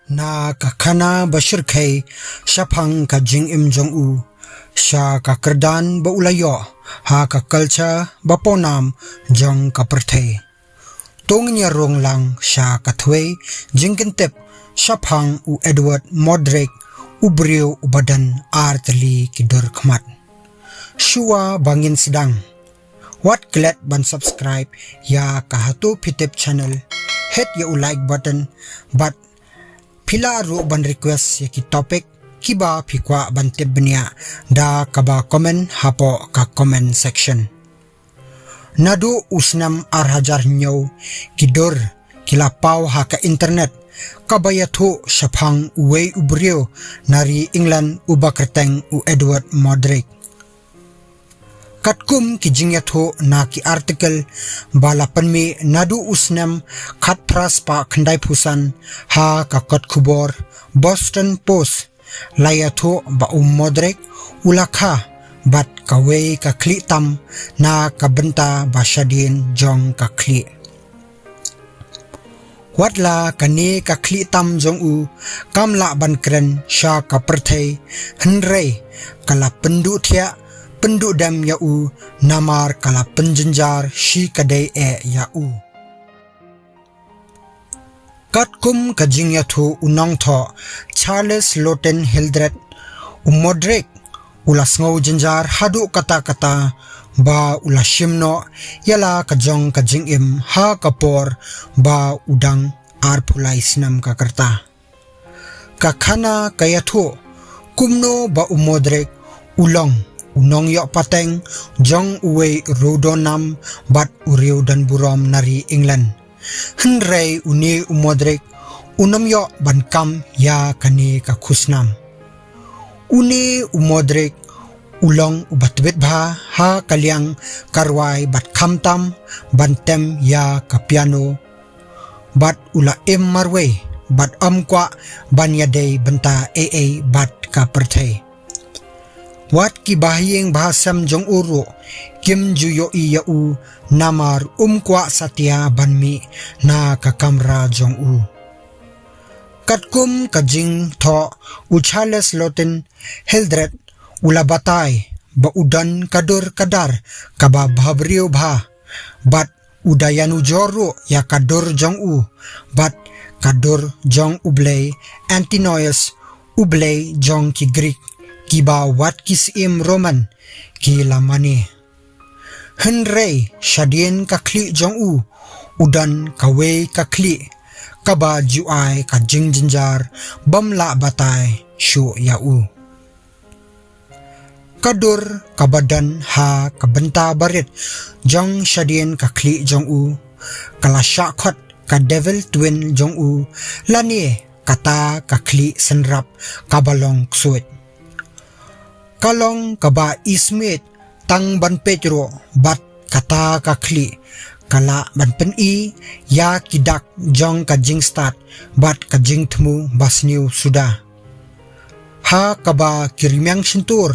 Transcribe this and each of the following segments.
na kakana bashir khay shapang ka jing im jong u sha ka kerdan ba ulayo ha ka kalcha ba ponam jong ka perthei tong nya rong lang sha ka thwei jingkin tep shapang u Edward Modric ubriu ubadan artli kidur khmat shuwa bangin sidang what glad ban subscribe ya kahatu pitep channel hit ya like button but pila ru ban request ya ki topic kiba phikwa ban tip bania da kaba comment hapo ka comment section nadu usnam arhajar nyaw kidur kilapau ha ka internet kabaya thu shapang uwei ubrio nari England ubakerteng u Edward Modric katkum ki jingyatho na ki article balapanmi nadu usnam khatpras pa khandai phusan ha ka kat khubor Boston Post layatho ba Modric ulakha bat kawe ka kli tam na kabenta basadin jong ka kli watla kani ka kli tam jong u kamla ban kren sha ka perthei henrei kala pendu thia pendu dam ya u namar kala penjenjar shi kadai ya u katkum kajing ya thu unong tho Charles Loten Hildred Modric ulas ngau jenjar hadu kata-kata ba ulashimno yala kajong kajing im ha kapor ba udang arpulai sinam kakarta kakhana kayathu kumno ba Modric ulong unong yok pateng jong uwe rodonam bat uriu dan burom nari England henrei uni Modric unom yok bankam ya kani ka khusnam uni Modric ulong ubatbet bha ha kalyang karwai bat khamtam bantem ya ka piano bat ula em marwe bat amkwa banyadei benta bat ka perthei wat ki bahyeng bahasam jong uro kim juyo iya u namar umkwa satya banmi na kakamra jong u katkum kajing tho u Charles Loten Hildred ulabatay ba udan kadur kadar kaba bhabriyo bha bat udayanu joro ya kadur jong u bat kadur jong ublay Antinoius ublay jong ki Greek kiba wat kisim Roman ki lamani henrei shadien kakli jong u udan kawe kakli kaba juai ka jingjinjar bamla batay shu ya u kadur kabadan ha kabenta barit jong shadien kakli jong u kala shakhot ka devil twin jong u lani kata kakli senrap kabalong ksuit kalong kaba ismit tang ban petro bat kata kakli kala ban pen i ya kidak jong ka jingstat bat ka jingthmu basniu suda ha kaba kirimyang sintur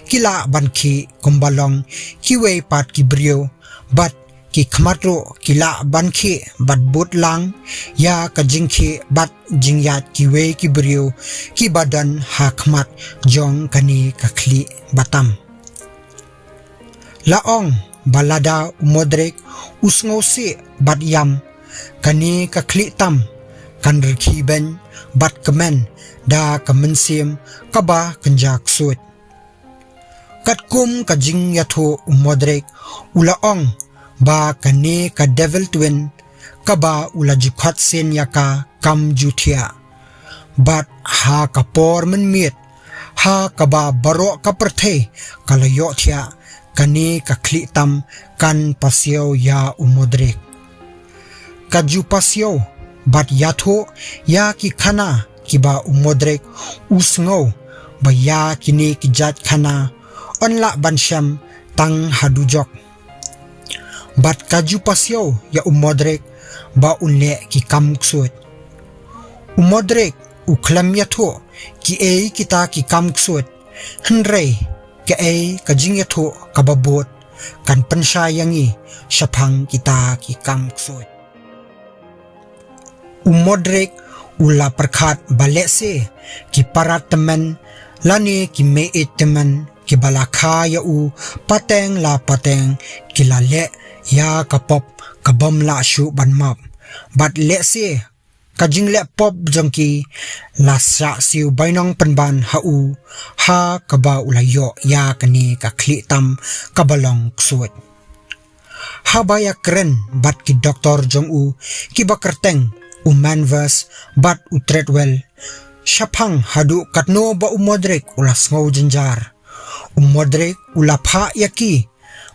kila ban ki kumbalong kiwe pat kibrio bat ki khmatro kila ban ki bat but lang ya ka jingki bat jingyat kiwe kibrio ki badan ha khmat jong kani kakli batam laong balada Modric usngo si bat yam kani kakli tam kan rikhi ben bat kemen da kemensim kaba kenjak suit katkum kajing yatho Modric ulaong ba kani ka devil twin kaba ula jikhat sen yaka kam juthia bat ha kapor menmiet ha kaba baro kaperthe kalayo thia kani kakli tam kan pasyo ya Modric kaju pasyo bat yatho ya ki khana kiba Modric usngo ba ya kini kijat khana onla bansham tang hadujok bat kaju pasyo ya Modric ba unle ki kam ksut Modric uklam yatho ki kita ki kam ksut henrei ke kajing yatho kababot kan penshayangi shapang kita ki kam ksut Modric ula perkhat balek se ki parat temen lani ki meit temen ki balakha ya u pateng la pateng ki la le ya kapop kabam la shu ban map bat le se kajing le pop jongki la sa siu bainong penban ha u ha kaba ulayo ya kani ka khli tam kabalong ksuat habaya keren bat ki doktor jong u ki bakerteng manvas bat utretwell shapang hadu katno ba umodrek ulas ngau jenjar umodrek ulapha yaki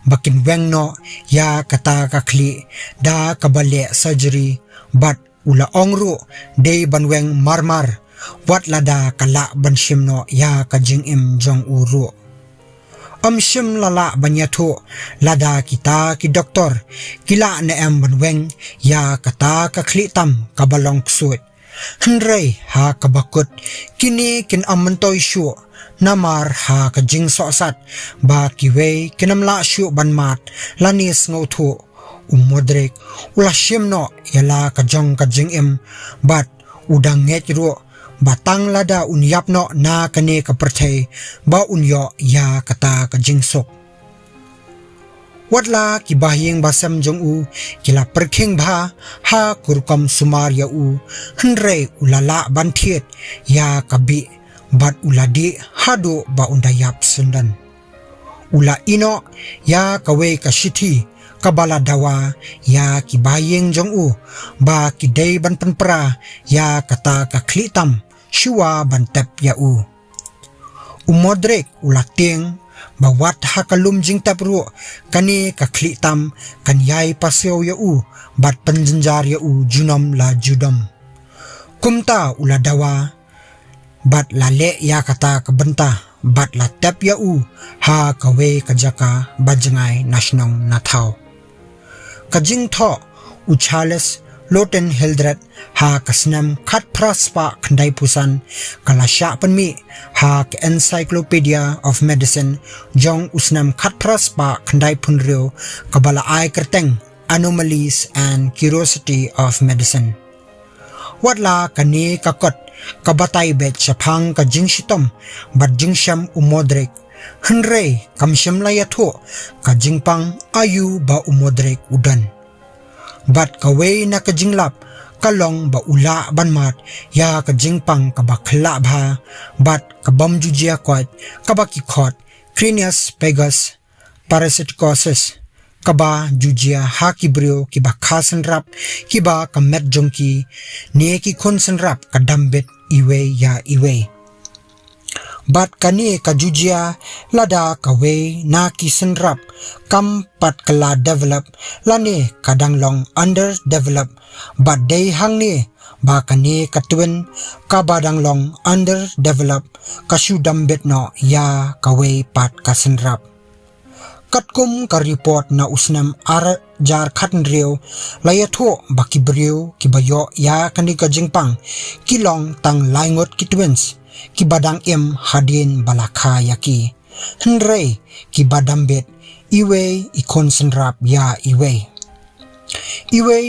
bakin wengno ya kata kakli da kabale surgery bat ula ongru dei banweng marmar wat lada kala banshimno ya kajing im jong uru shim lala banyatho lada kita ki doktor kila na em banweng ya kata kakli tam kabalong ksut henrei ha kabakut kini kin amantoy shu namar ha kajing sosat ba kiwei kinamla shu banmat lanis ngotho umodrek ula shimno yala kajong kajing im bat udang ngejro batang lada unyapno na kane kaperthei ba unyo ya kata kajing sok watla ki bahyeng basam jong u kila perkheng bha ha kurkam sumar ya u henre ulala banthiet ya kabi bat uladi hado ba undayap sundan ula ino ya kawe kasithi kabala dawa ya ki bahyeng jong u ba ki dei ban panpra ya kata ka khlitam shuwa bantep ya u umodrek ulating bawat hakalum jing tapru kani ka khlitam kan yai pasyo ya u bat panjenjar ya u junam la judam kumta uladawa bat lale ya kata kabenta bat la tap ya u ha kawe kajaka bajengai nasionong nathau kajing tho u Charles Loten Hildred ha kasnam khat praspa khandai pusan kalasha panmi ha ke Encyclopedia of Medicine jong usnam khat praspa khandai punrio kabala ai kerteng Anomalies and Curiosity of Medicine watla kani kakot kabatai bet chapang ka jingshitom bat jingsham umodrek henre kamsham layatho ka jingpang ayu ba umodrek udan bat kawe na kajinglap kalong ba ula banmat ya kajingpang kabakhla bha bat kabam jujia kwat kabaki khot Crinius pegus parasiticosis kaba jujia hakibrio kiba khasanrap kiba kamet jongki ne ki khonsanrap kadambet iwe ya iwe bat kani kajujia lada kawe na kisanrap kam pat kala develop lane kadanglong underdevelop bat dei hangni ba kani katwen kabadanglong underdevelop kasudambet no ya kawe pat kasanrap katkum ka report na usnam ar jar khatn reu layatho bakibreu kibayo ya kani ka jingpang kilong tang laingot kitwens kibadang em hadin balakha yaki henrei kibadambet iwe ikon senrap ya iwe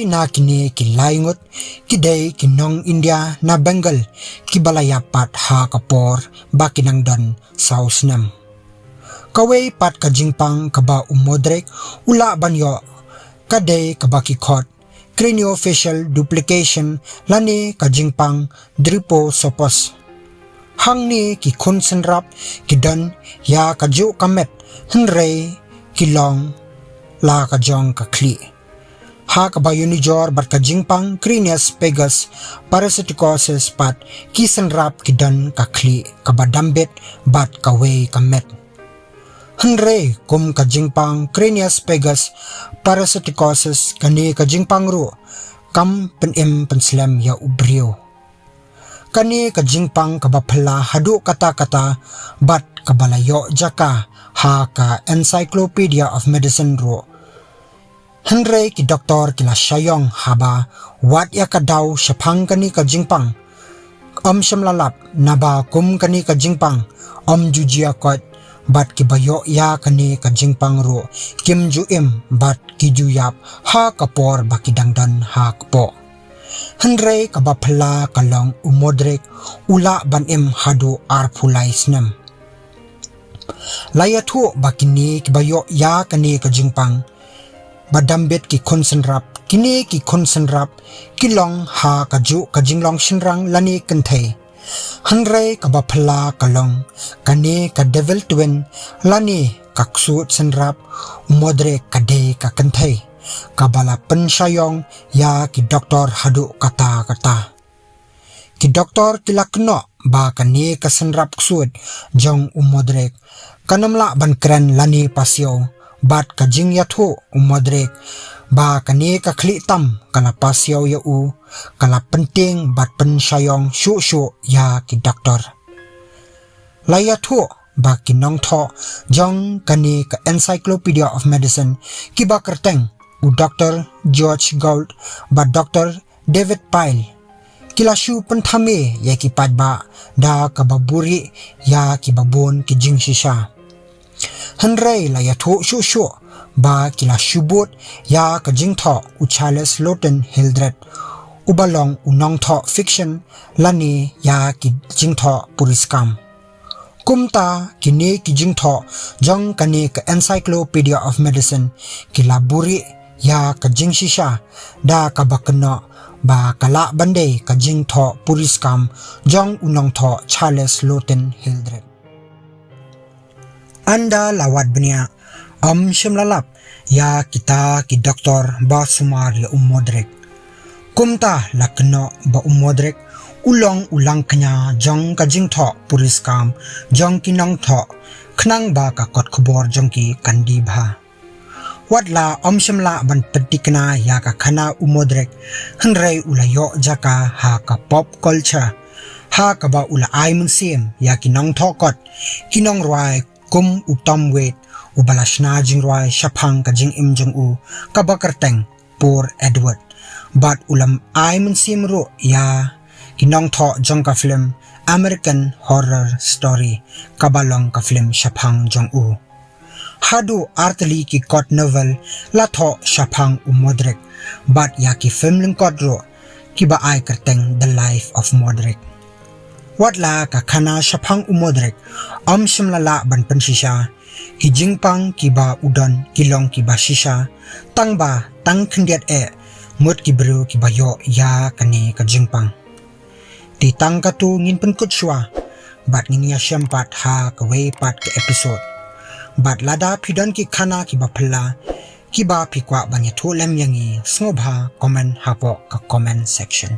na kini kilaingot kidei kinong India na Bengal kibalaya pat ha kapor bakinang dan sausnam kawe pat kajingpang kaba umodrek ula banyo kadei kabaki khot craniofacial duplication lani kajingpang driposopos hangni ki khun senrap kidan ya kaju kamet henrei kilong la kajong kakli ha kabayuni jor bat kajingpang Crinius pegus parasiticosis pat ki senrap kidan kakli kabadambet bat kawe kamet henrei kum kajingpang Crinius pegus parasiticosis kani kajingpang ru kam penem penslam ya ubrio kani kajingpang kabaphala hadu kata-kata bat kabalayo jaka ha ka Encyclopedia of Medicine ro henrei ki doktor kila shayong haba wat ya kadaw shapang kani kajingpang shamlalap naba kum kani kajingpang jujia kot bat kibayo ya kani kajingpang ro kim ju im bat kijuyap ha kapor bakidangdan ha kapo Henry kabapala kalong umodrek ula ban im hadu arpulai snem. Layatu bakini kibayo ya kani kajingpang. Badambet ki konsenrap kini ki konsenrap kilong ha kaju kajinglong shinrang lani kenthe. Henry kabapala kalong kani ka devil twin lani kaksut senrap umodrek kade ka kenthe. Kabala pensyayong ya ki doktor hadu kata-kata. Ki doktor kila keno ba kani kasenrap ksud jong umodrek kanamla ban kren lani pasyo bat kajing yathu umodrek ba kani kakli tam kala pasyo ya u kala penting bat pensyayong syu ya ki doktor. Layathu ba kinong tho jong kani ka Encyclopedia of Medicine ki ba kerteng u Dr. George Gould ba Dr. David Pyle kila shu penthame ya ki padba da kababuri ya ki babon ki jing shisha. Henry la ya tho shu ba kila shubut ya ka jing tho u Charles Lawton Hildred u balong u nong tho fiction lani ya ki jing tho puriskam. Kumta kini ki jing tho jong kani ka Encyclopedia of Medicine kila buri ya kajing shisha da kabakeno ba kala bandai kajing tho puriskam jong unong tho Charles Lawton Hildred. Anda lawat benia shimlalap ya kita ki doktor ba sumar ya umodrek. Kumta lakeno ba umodrek ulong ulang kenya jong kajing tho puriskam jong kinong tho khnang ba ka kot khobor jong ki kandi bha. Wadla shimla ban petikna ya ka khana umodrek henry ulayo jaka ha ka pop culture ha ka ba ula ai munsim ya kinong tho kot kinong rwai kum utam wet ubalashna jing rwai shaphang ka jing im jong u ka ba kerteng por Edward bat ulam ai munsim ro ya kinong tho jong ka film American Horror Story kabalong ka film shaphang jong u. Hadu artli ki kot novel la tho shaphang umodrek bat ya ki film lingkot ro ki ba ai kerteng The Life of Modric. Watla ka khana shaphang umodrek shimlala ban penshisha ki jingpang ki ba udon kilong ki ba shisha tang ba tang khndiat mut ki bru ki ba yo ya kani ka jingpang. Ti tang ka tu ngin pen kutshwa bat ngin ya syampat ha ka wei pat ke episode. Bat lada pidon ki khana ki ba phla ki ba phikwa banya tholem yangi snobha comment hapo ka comment section.